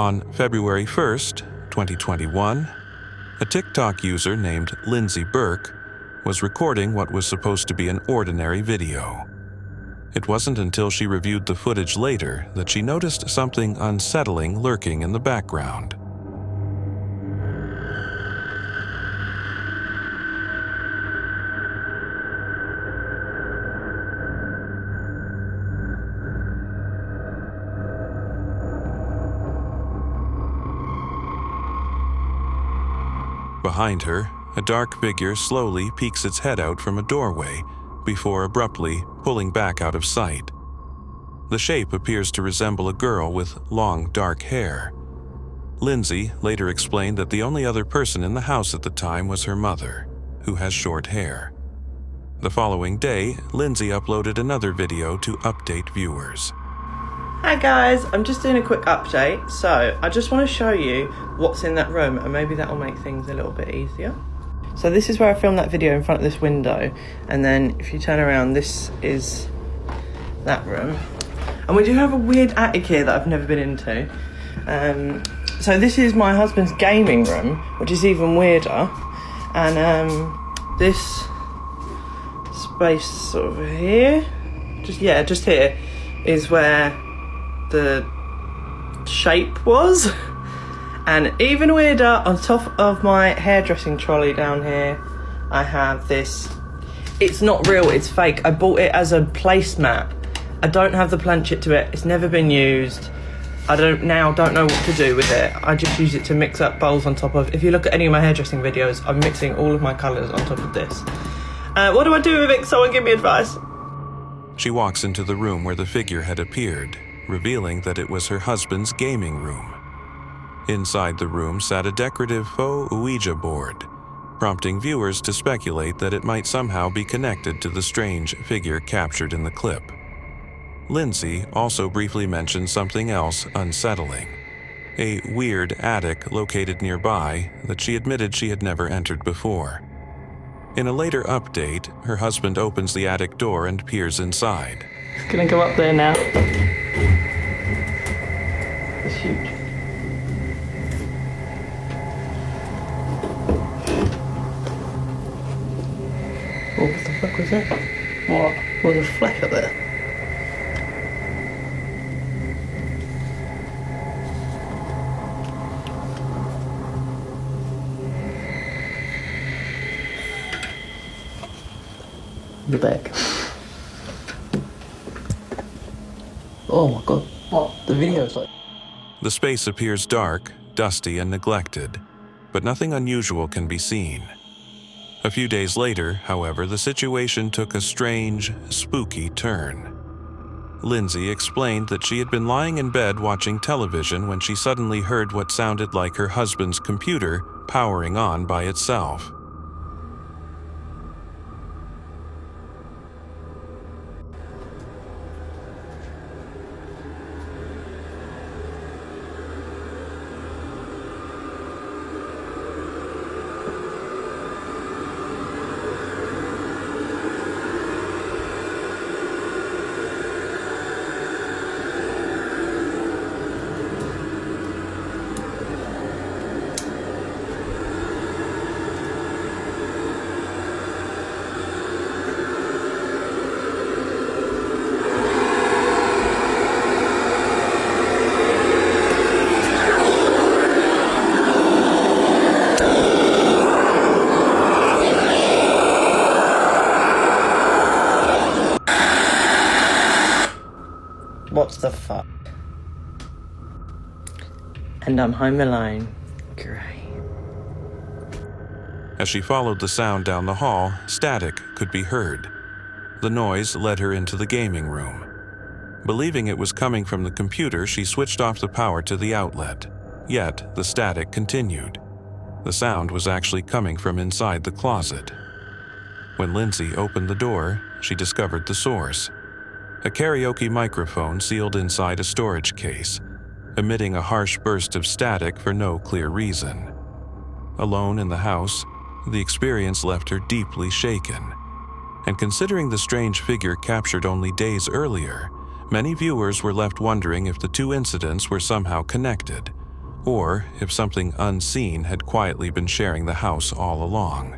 On February 1st, 2021, a TikTok user named Lindsay Burke was recording what was supposed to be an ordinary video. It wasn't until she reviewed the footage later that she noticed something unsettling lurking in the background. Behind her, a dark figure slowly peeks its head out from a doorway before abruptly pulling back out of sight. The shape appears to resemble a girl with long, dark hair. Lindsay later explained that the only other person in the house at the time was her mother, who has short hair. The following day, Lindsay uploaded another video to update viewers. Hi guys, I'm just doing a quick update. So I just want to show you what's in that room, and maybe that will make things a little bit easier. So this is where I filmed that video, in front of this window, and then if you turn around, this is that room. And we do have a weird attic here that I've never been into. So this is my husband's gaming room, which is even weirder. And this space sort of here, just here, is where the shape was. And even weirder, on top of my hairdressing trolley down here, I have this. It's not real, it's fake. I bought it as a placemat. I don't have the planchet to it. It's never been used. I don't know what to do with it. I just use it to mix up bowls on top of. If you look at any of my hairdressing videos, I'm mixing all of my colours on top of this. What do I do with it? Someone give me advice. She walks into the room where the figure had appeared, revealing that it was her husband's gaming room. Inside the room sat a decorative faux Ouija board, prompting viewers to speculate that it might somehow be connected to the strange figure captured in the clip. Lindsay also briefly mentioned something else unsettling, a weird attic located nearby that she admitted she had never entered before. In a later update, her husband opens the attic door and peers inside. It's gonna go up there now. It's huge. Oh, what the fuck was that? What? What was a flash up there? The back. Oh my god. What? The video's like. The space appears dark, dusty, and neglected, but nothing unusual can be seen. A few days later, however, the situation took a strange, spooky turn. Lindsay explained that she had been lying in bed watching television when she suddenly heard what sounded like her husband's computer powering on by itself. What the fuck? And I'm home alone. Great. As she followed the sound down the hall, static could be heard. The noise led her into the gaming room. Believing it was coming from the computer, she switched off the power to the outlet. Yet, the static continued. The sound was actually coming from inside the closet. When Lindsay opened the door, she discovered the source. A karaoke microphone sealed inside a storage case, emitting a harsh burst of static for no clear reason. Alone in the house, the experience left her deeply shaken. And considering the strange figure captured only days earlier, many viewers were left wondering if the two incidents were somehow connected, or if something unseen had quietly been sharing the house all along.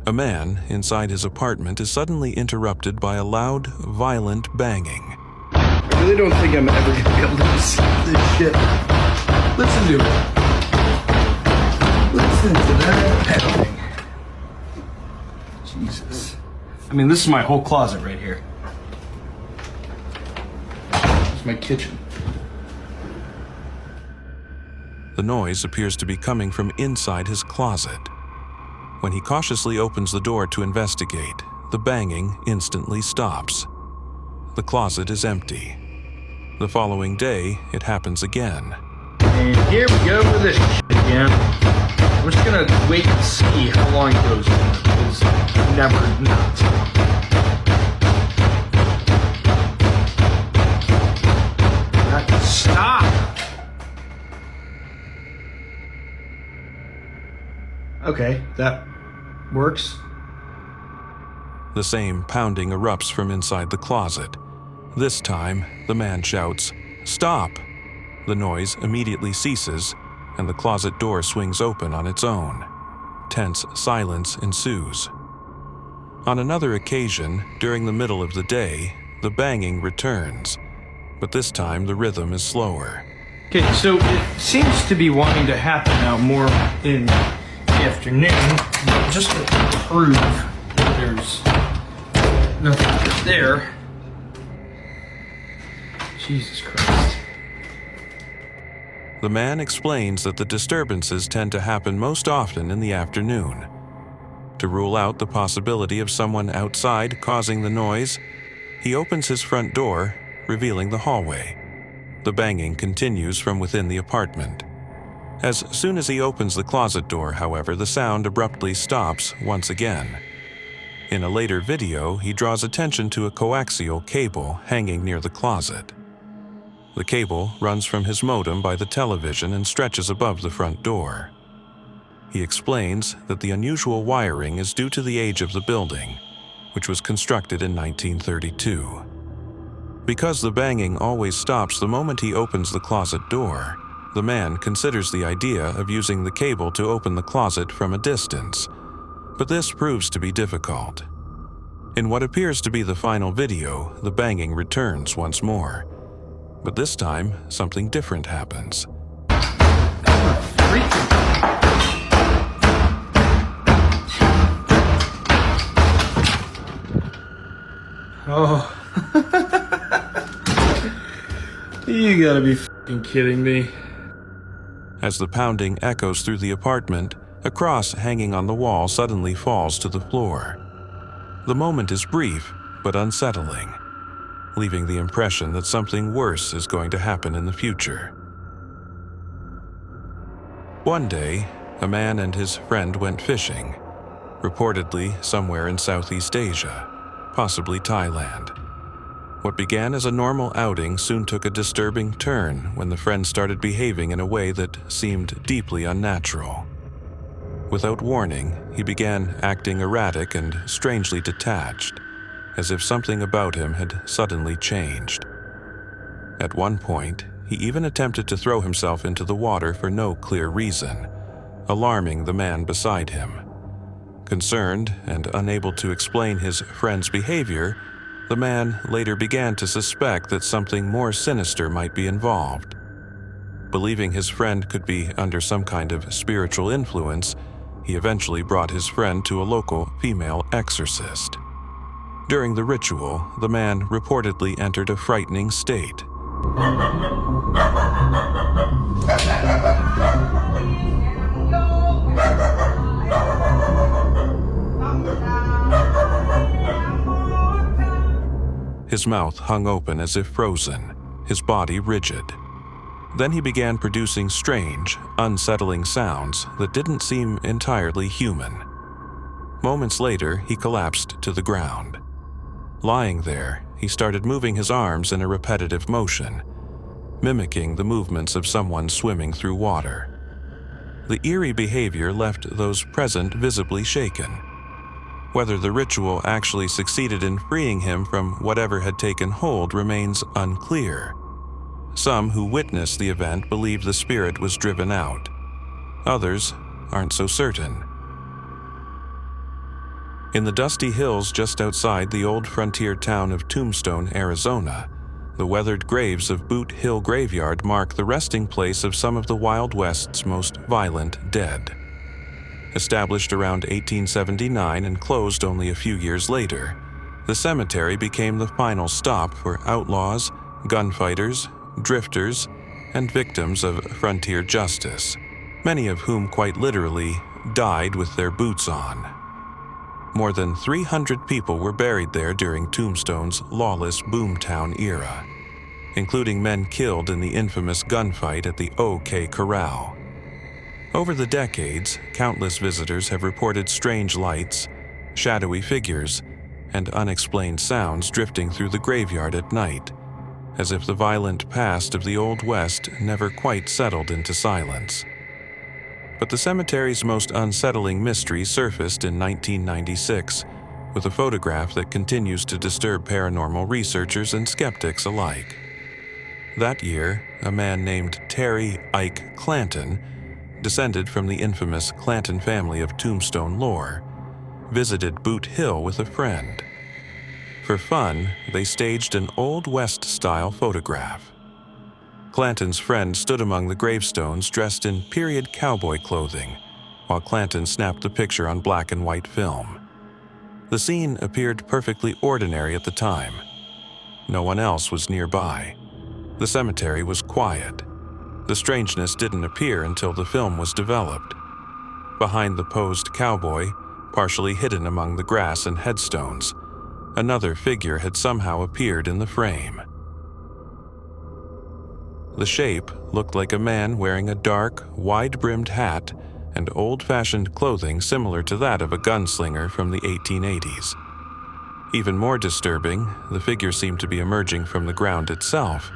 A man inside his apartment is suddenly interrupted by a loud, violent banging. I really don't think I'm ever gonna be able to escape this shit. Listen to it. Listen to that pounding. Jesus. I mean, this is my whole closet right here. This is my kitchen. The noise appears to be coming from inside his closet. When he cautiously opens the door to investigate, the banging instantly stops. The closet is empty. The following day, it happens again. And here we go with this shit again. We're just gonna wait and see how long it goes for. It's never not. Stop! Okay, that works. The same pounding erupts from inside the closet. This time, the man shouts, "Stop!" The noise immediately ceases, and the closet door swings open on its own. Tense silence ensues. On another occasion, during the middle of the day, the banging returns, but this time the rhythm is slower. Okay, so it seems to be wanting to happen now more in the afternoon, just to prove that there's nothing there. Jesus Christ. The man explains that the disturbances tend to happen most often in the afternoon. To rule out the possibility of someone outside causing the noise, he opens his front door, revealing the hallway. The banging continues from within the apartment. As soon as he opens the closet door, however, the sound abruptly stops once again. In a later video, he draws attention to a coaxial cable hanging near the closet. The cable runs from his modem by the television and stretches above the front door. He explains that the unusual wiring is due to the age of the building, which was constructed in 1932. Because the banging always stops the moment he opens the closet door, the man considers the idea of using the cable to open the closet from a distance, but this proves to be difficult. In what appears to be the final video, the banging returns once more, but this time something different happens. Oh. You gotta be f***ing kidding me. As the pounding echoes through the apartment, a cross hanging on the wall suddenly falls to the floor. The moment is brief, but unsettling, leaving the impression that something worse is going to happen in the future. One day, a man and his friend went fishing, reportedly somewhere in Southeast Asia, possibly Thailand. What began as a normal outing soon took a disturbing turn when the friend started behaving in a way that seemed deeply unnatural. Without warning, he began acting erratic and strangely detached, as if something about him had suddenly changed. At one point, he even attempted to throw himself into the water for no clear reason, alarming the man beside him. Concerned and unable to explain his friend's behavior, the man later began to suspect that something more sinister might be involved. Believing his friend could be under some kind of spiritual influence, he eventually brought his friend to a local female exorcist. During the ritual, the man reportedly entered a frightening state. His mouth hung open as if frozen, his body rigid. Then he began producing strange, unsettling sounds that didn't seem entirely human. Moments later, he collapsed to the ground. Lying there, he started moving his arms in a repetitive motion, mimicking the movements of someone swimming through water. The eerie behavior left those present visibly shaken. Whether the ritual actually succeeded in freeing him from whatever had taken hold remains unclear. Some who witnessed the event believe the spirit was driven out. Others aren't so certain. In the dusty hills just outside the old frontier town of Tombstone, Arizona, the weathered graves of Boothill Graveyard mark the resting place of some of the Wild West's most violent dead. Established around 1879 and closed only a few years later, the cemetery became the final stop for outlaws, gunfighters, drifters, and victims of frontier justice, many of whom quite literally died with their boots on. More than 300 people were buried there during Tombstone's lawless boomtown era, including men killed in the infamous gunfight at the OK Corral. Over the decades, countless visitors have reported strange lights, shadowy figures, and unexplained sounds drifting through the graveyard at night, as if the violent past of the Old West never quite settled into silence. But the cemetery's most unsettling mystery surfaced in 1996, with a photograph that continues to disturb paranormal researchers and skeptics alike. That year, a man named Terry Ike Clanton, descended from the infamous Clanton family of Tombstone lore, visited Boot Hill with a friend. For fun, they staged an Old West-style photograph. Clanton's friend stood among the gravestones dressed in period cowboy clothing, while Clanton snapped the picture on black and white film. The scene appeared perfectly ordinary at the time. No one else was nearby. The cemetery was quiet. The strangeness didn't appear until the film was developed. Behind the posed cowboy, partially hidden among the grass and headstones, another figure had somehow appeared in the frame. The shape looked like a man wearing a dark, wide-brimmed hat and old-fashioned clothing similar to that of a gunslinger from the 1880s. Even more disturbing, the figure seemed to be emerging from the ground itself,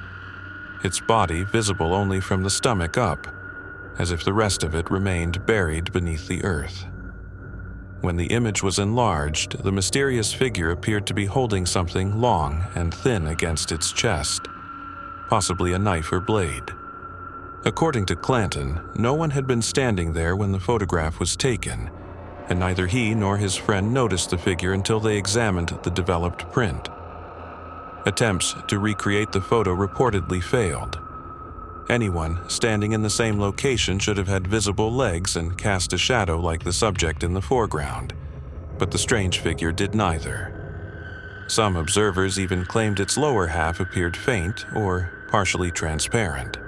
its body visible only from the stomach up, as if the rest of it remained buried beneath the earth. When the image was enlarged, the mysterious figure appeared to be holding something long and thin against its chest, possibly a knife or blade. According to Clanton, no one had been standing there when the photograph was taken, and neither he nor his friend noticed the figure until they examined the developed print. Attempts to recreate the photo reportedly failed. Anyone standing in the same location should have had visible legs and cast a shadow like the subject in the foreground, but the strange figure did neither. Some observers even claimed its lower half appeared faint or partially transparent.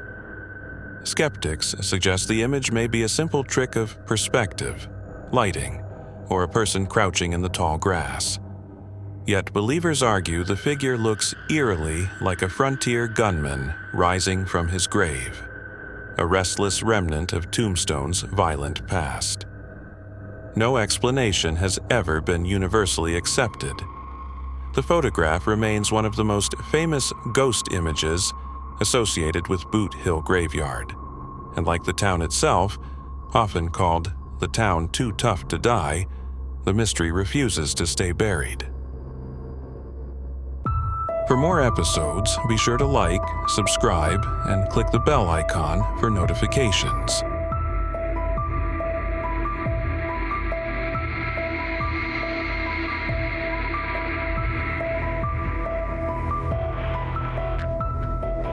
Skeptics suggest the image may be a simple trick of perspective, lighting, or a person crouching in the tall grass. Yet believers argue the figure looks eerily like a frontier gunman rising from his grave, a restless remnant of Tombstone's violent past. No explanation has ever been universally accepted. The photograph remains one of the most famous ghost images associated with Boothill Graveyard, and like the town itself, often called the town too tough to die, the mystery refuses to stay buried. For more episodes, be sure to like, subscribe, and click the bell icon for notifications.